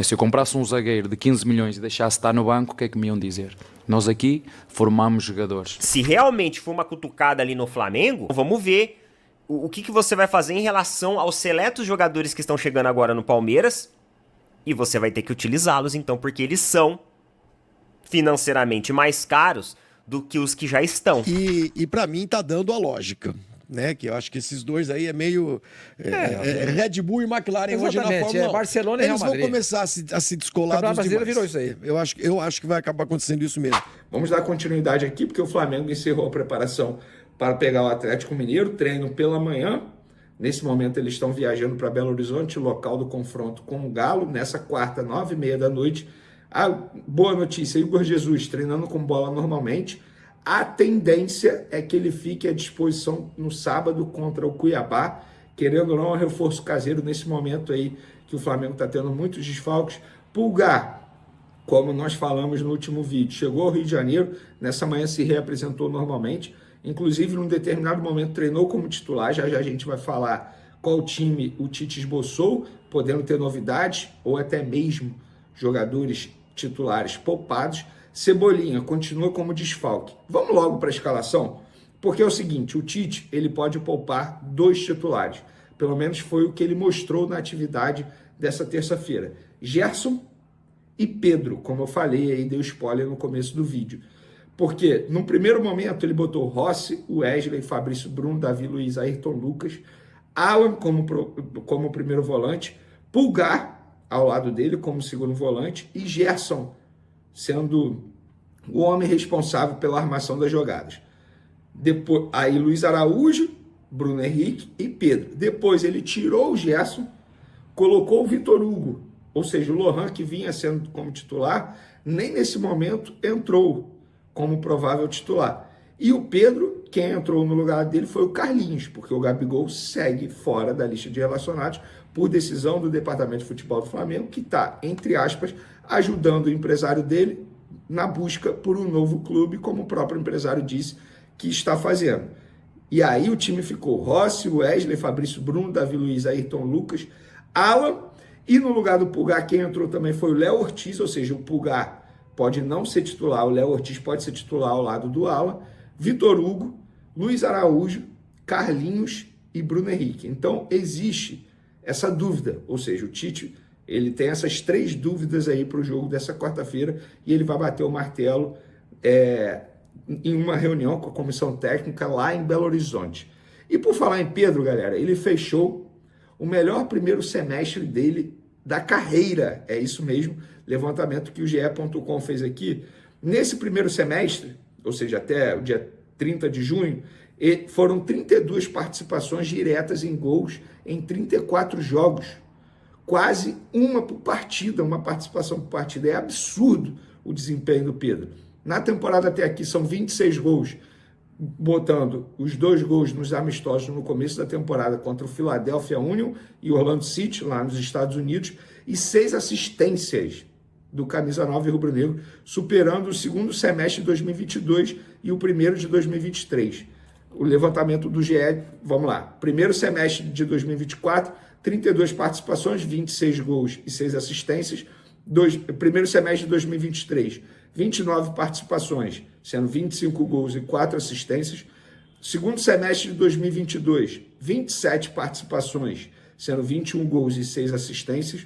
Se eu comprasse um zagueiro de 15 milhões e deixasse estar no banco, o que é que me iam dizer? Nós aqui formamos jogadores. Se realmente for uma cutucada ali no Flamengo, vamos ver o que você vai fazer em relação aos seletos jogadores que estão chegando agora no Palmeiras. E você vai ter que utilizá-los, então, porque eles são financeiramente mais caros do que os que já estão. E para mim tá dando a lógica, né? Que eu acho que esses dois aí é meio Red Bull e McLaren hoje na Fórmula 1. Barcelona e Real Madrid. Eles vão começar a se descolar dos brasileiro demais. virou isso aí. Eu acho que vai acabar acontecendo isso mesmo. Vamos dar continuidade aqui, porque o Flamengo encerrou a preparação para pegar o Atlético Mineiro, treino pela manhã. Nesse momento eles estão viajando para Belo Horizonte, local do confronto com o Galo, nessa quarta, 9h30 da noite. A boa notícia, Igor Jesus treinando com bola normalmente. A tendência é que ele fique à disposição no sábado contra o Cuiabá, querendo ou não, um reforço caseiro nesse momento aí que o Flamengo está tendo muitos desfalques. Pulgar, como nós falamos no último vídeo, chegou ao Rio de Janeiro, nessa manhã se reapresentou normalmente, inclusive num determinado momento treinou como titular, já a gente vai falar qual time o Tite esboçou, podendo ter novidades ou até mesmo jogadores titulares poupados. Cebolinha continua como desfalque. Vamos logo para a escalação, porque é o seguinte, o Tite ele pode poupar 2 titulares, pelo menos foi o que ele mostrou na atividade dessa terça-feira. Gerson e Pedro, como eu falei aí, dei spoiler no começo do vídeo. Porque, no primeiro momento, ele botou Rossi, Wesley, Fabrício Bruno, Davi Luiz, Ayrton Lucas, Alan como primeiro volante, Pulgar ao lado dele como segundo volante e Gerson sendo o homem responsável pela armação das jogadas. Depois, aí Luiz Araújo, Bruno Henrique e Pedro. Depois ele tirou o Gerson, colocou o Vitor Hugo, ou seja, o Lohan, que vinha sendo como titular, nem nesse momento entrou como provável titular. E o Pedro, quem entrou no lugar dele foi o Carlinhos, porque o Gabigol segue fora da lista de relacionados por decisão do Departamento de Futebol do Flamengo, que está, entre aspas, ajudando o empresário dele na busca por um novo clube, como o próprio empresário disse que está fazendo. E aí o time ficou Rossi, Wesley, Fabrício Bruno, Davi Luiz, Ayrton Lucas, Alan, e no lugar do Pulgar quem entrou também foi o Léo Ortiz, ou seja, o Pulgar pode não ser titular, o Léo Ortiz pode ser titular ao lado do Alan, Vitor Hugo, Luiz Araújo, Carlinhos e Bruno Henrique. Então existe essa dúvida, ou seja, o Tite ele tem essas 3 dúvidas aí para o jogo dessa quarta-feira e ele vai bater o martelo em uma reunião com a comissão técnica lá em Belo Horizonte. E por falar em Pedro, galera, ele fechou o melhor primeiro semestre dele da carreira, é isso mesmo, levantamento que o GE.com fez aqui. Nesse primeiro semestre, ou seja, até o dia 30 de junho, foram 32 participações diretas em gols em 34 jogos. Quase uma por partida, uma participação por partida. É absurdo o desempenho do Pedro. Na temporada até aqui são 26 gols, botando os 2 gols nos amistosos no começo da temporada contra o Philadelphia Union e Orlando City, lá nos Estados Unidos, e 6 assistências do Camisa 9 rubro-negro, superando o segundo semestre de 2022 e o primeiro de 2023. O levantamento do GE, vamos lá, primeiro semestre de 2024, 32 participações, 26 gols e 6 assistências. Primeiro semestre de 2023, 29 participações, sendo 25 gols e 4 assistências. Segundo semestre de 2022, 27 participações, sendo 21 gols e 6 assistências.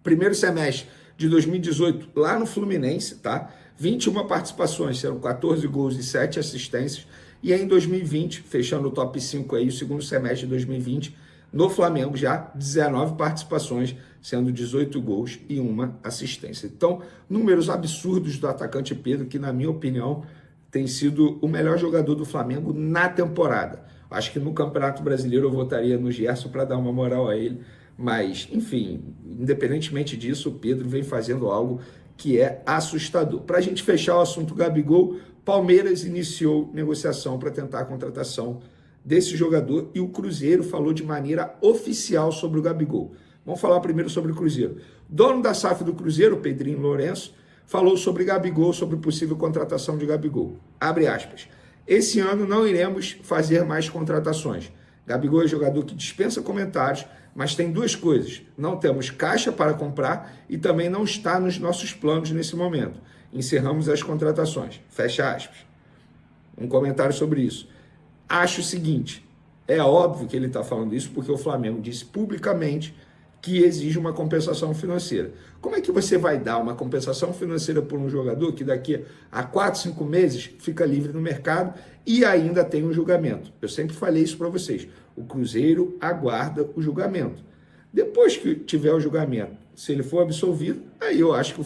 Primeiro semestre de 2018, lá no Fluminense, tá? 21 participações, sendo 14 gols e 7 assistências. E aí em 2020, fechando o top 5 aí, o segundo semestre de 2020, no Flamengo já 19 participações, sendo 18 gols e 1 assistência. Então, números absurdos do atacante Pedro, que na minha opinião tem sido o melhor jogador do Flamengo na temporada. Acho que no Campeonato Brasileiro eu votaria no Gerson para dar uma moral a ele, mas, enfim, independentemente disso, o Pedro vem fazendo algo que é assustador. Para a gente fechar o assunto Gabigol, Palmeiras iniciou negociação para tentar a contratação desse jogador e o Cruzeiro falou de maneira oficial sobre o Gabigol. Vamos falar primeiro sobre o Cruzeiro. Dono da SAF do Cruzeiro, Pedrinho Lourenço, falou sobre Gabigol, sobre possível contratação de Gabigol. Abre aspas. Esse ano não iremos fazer mais contratações. Gabigol é jogador que dispensa comentários, mas tem duas coisas: não temos caixa para comprar e também não está nos nossos planos nesse momento. Encerramos as contratações. Fecha aspas. Um comentário sobre isso. Acho o seguinte, é óbvio que ele está falando isso porque o Flamengo disse publicamente que exige uma compensação financeira. Como é que você vai dar uma compensação financeira por um jogador que daqui a 4, 5 meses fica livre no mercado e ainda tem um julgamento? Eu sempre falei isso para vocês. O Cruzeiro aguarda o julgamento. Depois que tiver o julgamento, se ele for absolvido, aí eu acho que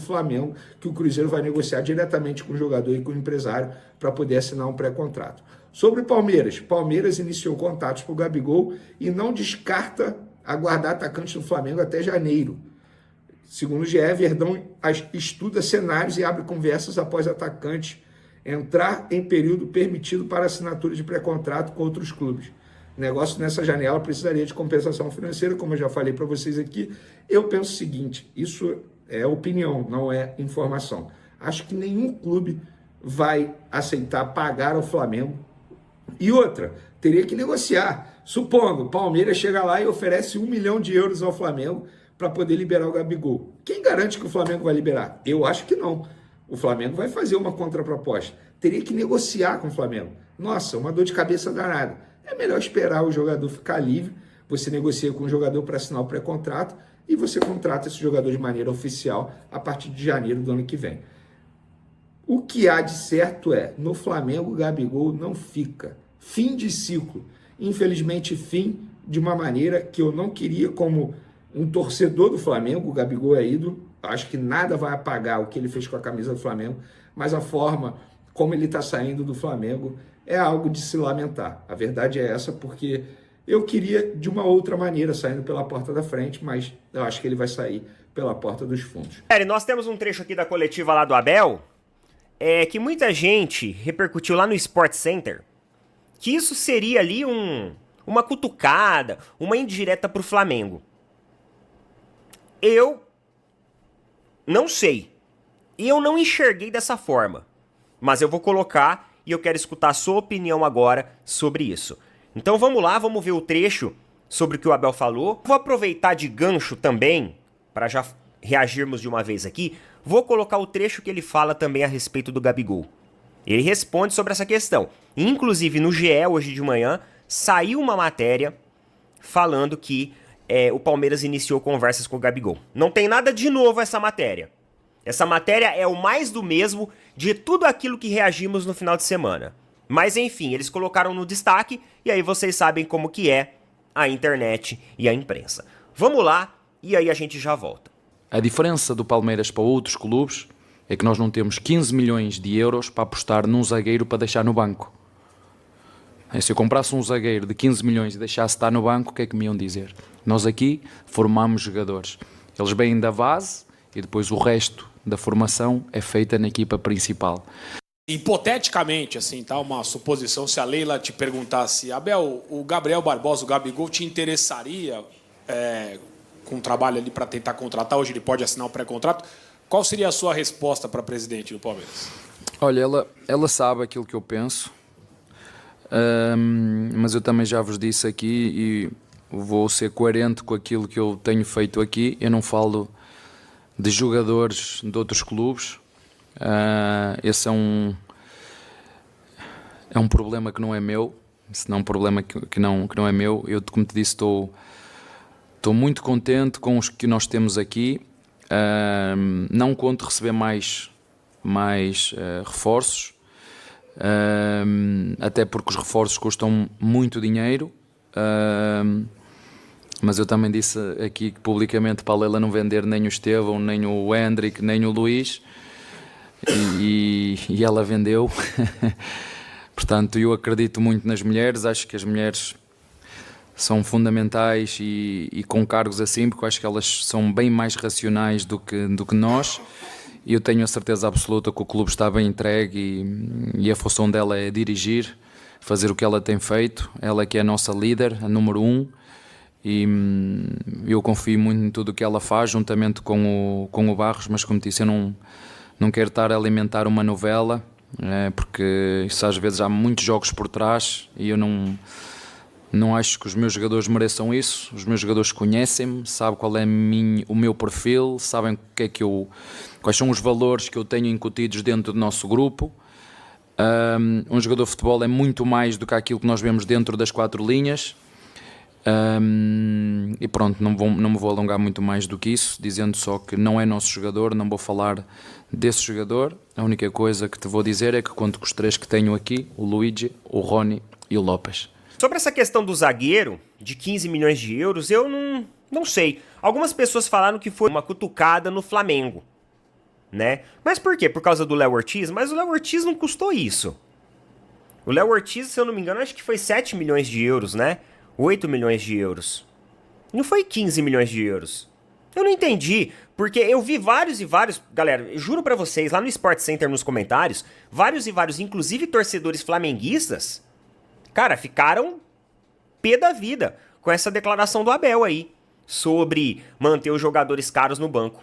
o Cruzeiro vai negociar diretamente com o jogador e com o empresário para poder assinar um pré-contrato. Sobre o Palmeiras iniciou contatos para o Gabigol e não descarta aguardar atacante do Flamengo até janeiro. Segundo o GE, Verdão estuda cenários e abre conversas após atacante entrar em período permitido para assinatura de pré-contrato com outros clubes. O negócio nessa janela precisaria de compensação financeira, como eu já falei para vocês aqui. Eu penso o seguinte, isso é opinião, não é informação. Acho que nenhum clube vai aceitar pagar ao Flamengo. E outra, teria que negociar. Supondo, o Palmeiras chega lá e oferece 1 milhão de euros ao Flamengo para poder liberar o Gabigol. Quem garante que o Flamengo vai liberar? Eu acho que não. O Flamengo vai fazer uma contraproposta. Teria que negociar com o Flamengo. Nossa, uma dor de cabeça danada. É melhor esperar o jogador ficar livre, você negocia com o jogador para assinar o pré-contrato e você contrata esse jogador de maneira oficial a partir de janeiro do ano que vem. O que há de certo é, no Flamengo o Gabigol não fica. Fim de ciclo. Infelizmente, fim de uma maneira que eu não queria como um torcedor do Flamengo. O Gabigol é ídolo. Acho que nada vai apagar o que ele fez com a camisa do Flamengo, mas a forma como ele está saindo do Flamengo é algo de se lamentar. A verdade é essa, porque eu queria de uma outra maneira, saindo pela porta da frente, mas eu acho que ele vai sair pela porta dos fundos. Nós temos um trecho aqui da coletiva lá do Abel, que muita gente repercutiu lá no Sport Center, que isso seria ali uma cutucada, uma indireta pro Flamengo. Eu não sei. E eu não enxerguei dessa forma. Mas eu vou colocar e eu quero escutar a sua opinião agora sobre isso. Então vamos lá, vamos ver o trecho sobre o que o Abel falou. Vou aproveitar de gancho também, para já reagirmos de uma vez aqui, vou colocar o trecho que ele fala também a respeito do Gabigol. Ele responde sobre essa questão. Inclusive no GE, hoje de manhã, saiu uma matéria falando que o Palmeiras iniciou conversas com o Gabigol. Não tem nada de novo essa matéria. Essa matéria é o mais do mesmo de tudo aquilo que reagimos no final de semana. Mas enfim, eles colocaram no destaque e aí vocês sabem como que é a internet e a imprensa. Vamos lá e aí a gente já volta. A diferença do Palmeiras para outros clubes é que nós não temos 15 milhões de euros para apostar num zagueiro para deixar no banco. Se eu comprasse um zagueiro de 15 milhões e deixasse estar no banco, o que é que me iam dizer? Nós aqui formamos jogadores. Eles vêm da base e depois o resto da formação é feita na equipa principal. Hipoteticamente, assim, tá? Uma suposição, se a Leila te perguntasse, Abel, o Gabriel Barbosa, o Gabigol, te interessaria com um trabalho ali para tentar contratar? Hoje ele pode assinar um pré-contrato. Qual seria a sua resposta para presidente do Palmeiras? Olha, ela sabe aquilo que eu penso, mas eu também já vos disse aqui e vou ser coerente com aquilo que eu tenho feito aqui. Eu não falo de jogadores de outros clubes. Esse é um problema que não é meu, se não é um problema que não é meu. Eu, como te disse, estou muito contente com os que nós temos aqui. Não conto receber mais reforços, até porque os reforços custam muito dinheiro. Mas eu também disse aqui publicamente para a Leila não vender nem o Estevão, nem o Hendrick, nem o Luís, e ela vendeu. Portanto, eu acredito muito nas mulheres, acho que as mulheres são fundamentais e com cargos assim, porque eu acho que elas são bem mais racionais do que nós, e eu tenho a certeza absoluta que o clube está bem entregue e a função dela é dirigir, fazer o que ela tem feito. Ela que é a nossa líder, a número 1, e eu confio muito em tudo o que ela faz, juntamente com o Barros, mas como disse, eu não quero estar a alimentar uma novela, porque isso às vezes há muitos jogos por trás e eu não Não acho que os meus jogadores mereçam isso. Os meus jogadores conhecem-me, sabem qual é o meu perfil, sabem quais são os valores que eu tenho incutidos dentro do nosso grupo. Um jogador de futebol é muito mais do que aquilo que nós vemos dentro das 4 linhas. E pronto, não me vou alongar muito mais do que isso, dizendo só que não é nosso jogador, não vou falar desse jogador. A única coisa que te vou dizer é que conto com os 3 que tenho aqui, o Luigi, o Rony e o Lopes. Sobre essa questão do zagueiro, de 15 milhões de euros, eu não sei. Algumas pessoas falaram que foi uma cutucada no Flamengo, né? Mas por quê? Por causa do Léo Ortiz? Mas o Léo Ortiz não custou isso. O Léo Ortiz, se eu não me engano, acho que foi 7 milhões de euros, né? 8 milhões de euros. Não foi 15 milhões de euros. Eu não entendi, porque eu vi vários e vários, galera, eu juro pra vocês, lá no Sport Center nos comentários, vários e vários, inclusive torcedores flamenguistas, cara, ficaram pé da vida com essa declaração do Abel aí, sobre manter os jogadores caros no banco.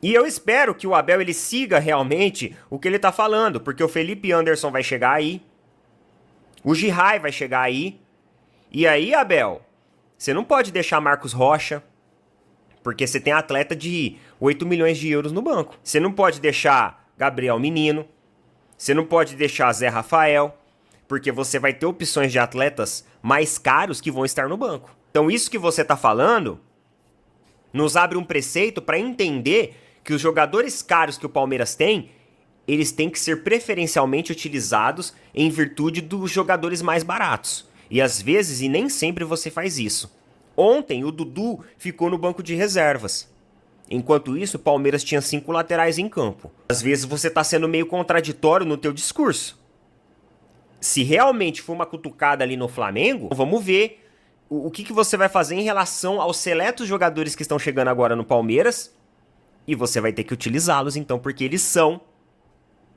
E eu espero que o Abel ele siga realmente o que ele tá falando, porque o Felipe Anderson vai chegar aí, o Giray vai chegar aí, e aí, Abel, você não pode deixar Marcos Rocha, porque você tem atleta de 8 milhões de euros no banco. Você não pode deixar Gabriel Menino, você não pode deixar Zé Rafael, porque você vai ter opções de atletas mais caros que vão estar no banco. Então isso que você tá falando nos abre um preceito para entender que os jogadores caros que o Palmeiras tem, eles têm que ser preferencialmente utilizados em virtude dos jogadores mais baratos. E às vezes, e nem sempre você faz isso. Ontem o Dudu ficou no banco de reservas. Enquanto isso, o Palmeiras tinha 5 laterais em campo. Às vezes você tá sendo meio contraditório no teu discurso. Se realmente for uma cutucada ali no Flamengo, vamos ver o que você vai fazer em relação aos seletos jogadores que estão chegando agora no Palmeiras. E você vai ter que utilizá-los então, porque eles são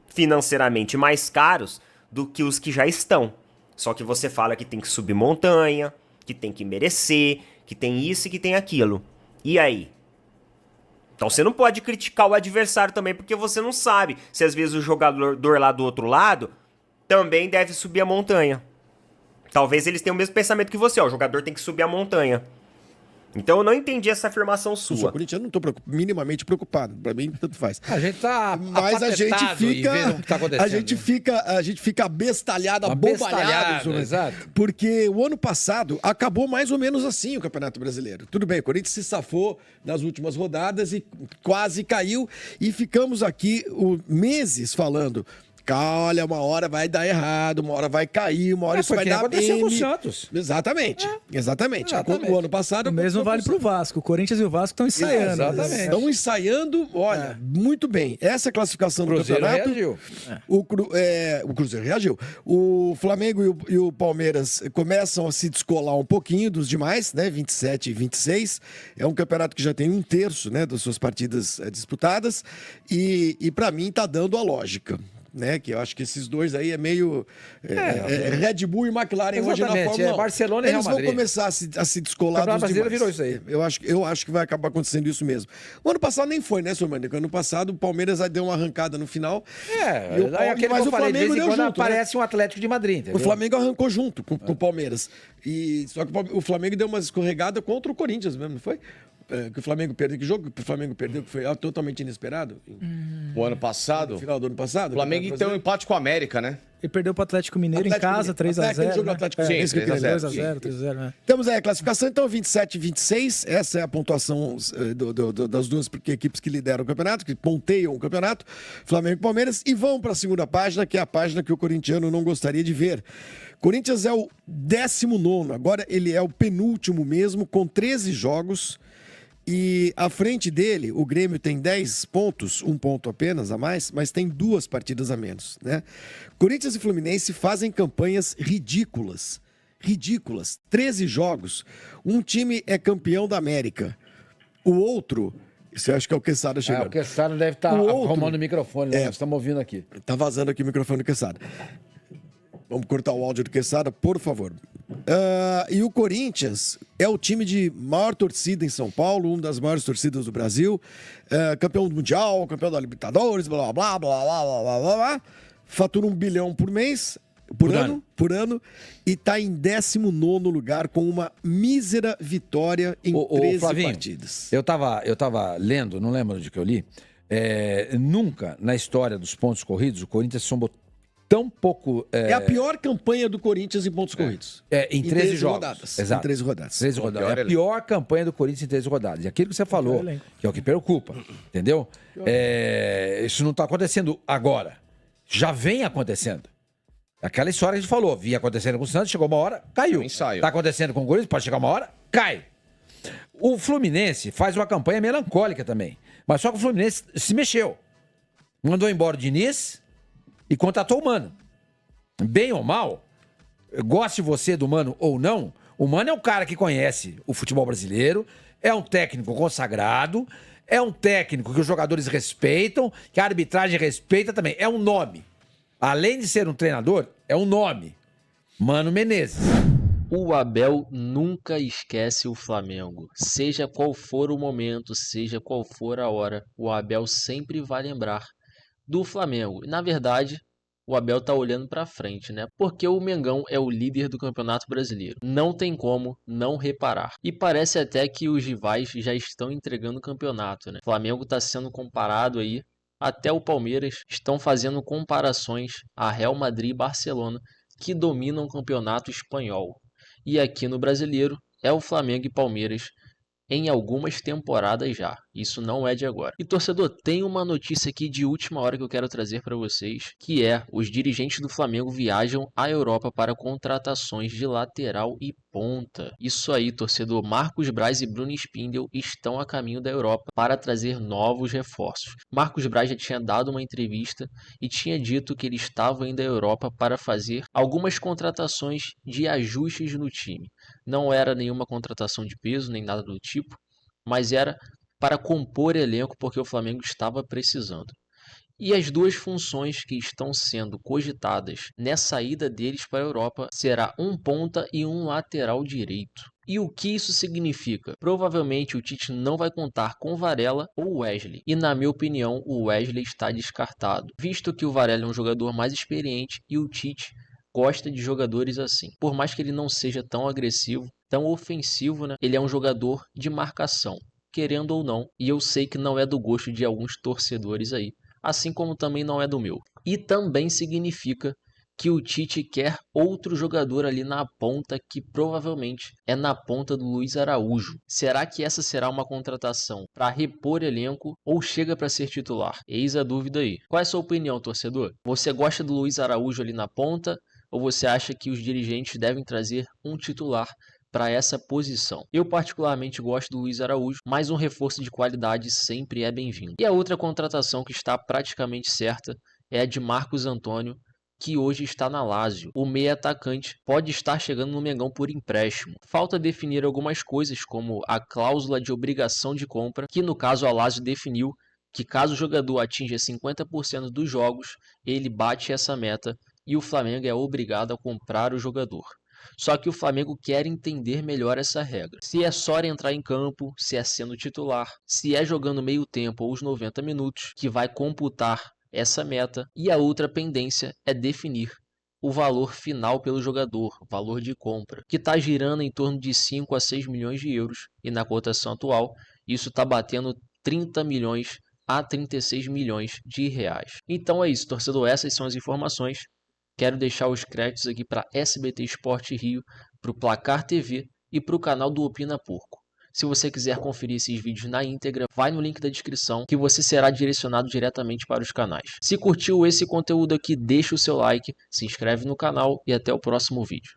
financeiramente mais caros do que os que já estão. Só que você fala que tem que subir montanha, que tem que merecer, que tem isso e que tem aquilo. E aí? Então você não pode criticar o adversário também, porque você não sabe se às vezes o jogador lá do outro lado também deve subir a montanha. Talvez eles tenham o mesmo pensamento que você, ó, o jogador tem que subir a montanha. Então eu não entendi essa afirmação Eu sou sua. corintiano, não estou minimamente preocupado. Para mim, tanto faz. A gente tá Mas a gente fica, em ver o que tá acontecendo. a gente fica abestalhado, abobalhado, né? exato. Porque o ano passado acabou mais ou menos assim o Campeonato Brasileiro. Tudo bem, o Corinthians se safou nas últimas rodadas e quase caiu. E ficamos aqui meses falando: olha, uma hora vai dar errado, uma hora vai cair, uma hora isso vai dar aconteceu M. com o Santos. Exatamente. Exatamente. Exatamente. O ano passado... O mesmo vale pro Vasco. O Corinthians e o Vasco estão ensaiando. Exatamente. Estão ensaiando, olha, muito bem. Essa classificação do Cruzeiro campeonato... reagiu. O Cruzeiro reagiu. O Flamengo e o Palmeiras começam a se descolar um pouquinho dos demais, né? 27 e 26. É um campeonato que já tem 1/3, né, das suas partidas disputadas. E para mim, tá dando a lógica. Né, que eu acho que esses dois aí é meio Red Bull e McLaren hoje na Fórmula 1. Barcelona e Real Madrid. Eles vão começar a se descolar O dos brasileiro demais. virou isso aí. Eu acho que vai acabar acontecendo isso mesmo. O ano passado nem foi, né, senhor Mânico? Ano passado o Palmeiras deu uma arrancada no final. Mas o Flamengo deu junto. Aparece um Atlético de Madrid, entendeu? O Flamengo arrancou junto com o Palmeiras. Só que o Flamengo deu uma escorregada contra o Corinthians mesmo, não foi? Que o Flamengo perdeu. Que jogo que o Flamengo perdeu, que foi totalmente inesperado? O ano passado? No final do ano passado? O Flamengo tem um empate com o América, né? E perdeu pro Atlético Mineiro em casa, 3x0. Jogo do Atlético Mineiro. 2x0, 3x0, né? Temos aí a classificação, então, 27 e 26. Essa é a pontuação das duas equipes que lideram o campeonato, que ponteiam o campeonato, Flamengo e Palmeiras. E vão para a segunda página, que é a página que o corintiano não gostaria de ver. Corinthians é o 19º, agora ele é o penúltimo mesmo, com 13 jogos. E à frente dele, o Grêmio tem 10 pontos, 1 ponto apenas a mais, mas tem 2 partidas a menos, né? Corinthians e Fluminense fazem campanhas ridículas. 13 jogos. Um time é campeão da América. O outro, você acha que é o Quesada chegando? O Quesada deve estar arrumando o microfone, né? Nós estamos ouvindo aqui. Tá vazando aqui o microfone do Quesada. Vamos cortar o áudio do Quesada, por favor. E o Corinthians é o time de maior torcida em São Paulo, uma das maiores torcidas do Brasil, campeão do Mundial, campeão da Libertadores, blá, blá, blá, blá, blá, blá, blá, blá. Fatura 1 bilhão por mês, por ano, e está em 19º lugar com uma mísera vitória em 13 Flavinho, partidas. Eu tava lendo, não lembro onde que eu li, nunca na história dos pontos corridos o Corinthians somou tão pouco... É a pior campanha do Corinthians em pontos corridos. Em 13 jogos. rodadas. Exato. Em 13 rodadas. 13 rodadas. É a pior campanha do Corinthians em 13 rodadas. E aquilo que você falou, que é o que preocupa, entendeu? Isso não está acontecendo agora. Já vem acontecendo. Aquela história que a gente falou, vinha acontecendo com o Santos, chegou uma hora, caiu. Está acontecendo com o Corinthians, pode chegar uma hora, cai. O Fluminense faz uma campanha melancólica também. Mas só que o Fluminense se mexeu. Mandou embora o Diniz e contratou o Mano. Bem ou mal, goste você do Mano ou não, o Mano é um cara que conhece o futebol brasileiro, é um técnico consagrado, é um técnico que os jogadores respeitam, que a arbitragem respeita também. É um nome. Além de ser um treinador, é um nome. Mano Menezes. O Abel nunca esquece o Flamengo. Seja qual for o momento, seja qual for a hora, o Abel sempre vai lembrar do Flamengo. E, na verdade, o Abel tá olhando para frente, né? Porque o Mengão é o líder do Campeonato Brasileiro. Não tem como não reparar. E parece até que os rivais já estão entregando o campeonato, né? O Flamengo tá sendo comparado aí, até o Palmeiras estão fazendo comparações a Real Madrid e Barcelona, que dominam o campeonato espanhol. E aqui no Brasileiro é o Flamengo e Palmeiras em algumas temporadas já. Isso não é de agora. E torcedor, tem uma notícia aqui de última hora que eu quero trazer para vocês, que é: os dirigentes do Flamengo viajam à Europa para contratações de lateral e ponta. Isso aí, torcedor. Marcos Braz e Bruno Spindel estão a caminho da Europa para trazer novos reforços. Marcos Braz já tinha dado uma entrevista e tinha dito que ele estava indo à Europa para fazer algumas contratações de ajustes no time. Não era nenhuma contratação de peso, nem nada do tipo, mas era para compor elenco porque o Flamengo estava precisando. E as duas funções que estão sendo cogitadas nessa ida deles para a Europa será um ponta e um lateral direito. E o que isso significa? Provavelmente o Tite não vai contar com Varela ou Wesley. E na minha opinião, o Wesley está descartado, visto que o Varela é um jogador mais experiente e o Tite gosta de jogadores assim. Por mais que ele não seja tão agressivo, tão ofensivo, né? Ele é um jogador de marcação, querendo ou não. E eu sei que não é do gosto de alguns torcedores aí, assim como também não é do meu. E também significa que o Tite quer outro jogador ali na ponta, que provavelmente é na ponta do Luiz Araújo. Será que essa será uma contratação para repor elenco ou chega para ser titular? Eis a dúvida aí. Qual é a sua opinião, torcedor? Você gosta do Luiz Araújo ali na ponta ou você acha que os dirigentes devem trazer um titular para essa posição? Eu particularmente gosto do Luiz Araújo, mas um reforço de qualidade sempre é bem-vindo. E a outra contratação que está praticamente certa é a de Marcos Antônio, que hoje está na Lazio. O meia atacante pode estar chegando no Mengão por empréstimo. Falta definir algumas coisas, como a cláusula de obrigação de compra, que no caso a Lazio definiu que caso o jogador atinja 50% dos jogos, ele bate essa meta e o Flamengo é obrigado a comprar o jogador. Só que o Flamengo quer entender melhor essa regra. Se é só entrar em campo, se é sendo titular, se é jogando meio tempo ou os 90 minutos, que vai computar essa meta. E a outra pendência é definir o valor final pelo jogador, valor de compra, que está girando em torno de 5 a 6 milhões de euros. E na cotação atual, isso está batendo 30 milhões a 36 milhões de reais. Então é isso, torcedor. Essas são as informações. Quero deixar os créditos aqui para SBT Esporte Rio, para o Placar TV e para o canal do Opina Porco. Se você quiser conferir esses vídeos na íntegra, vai no link da descrição que você será direcionado diretamente para os canais. Se curtiu esse conteúdo aqui, deixa o seu like, se inscreve no canal e até o próximo vídeo.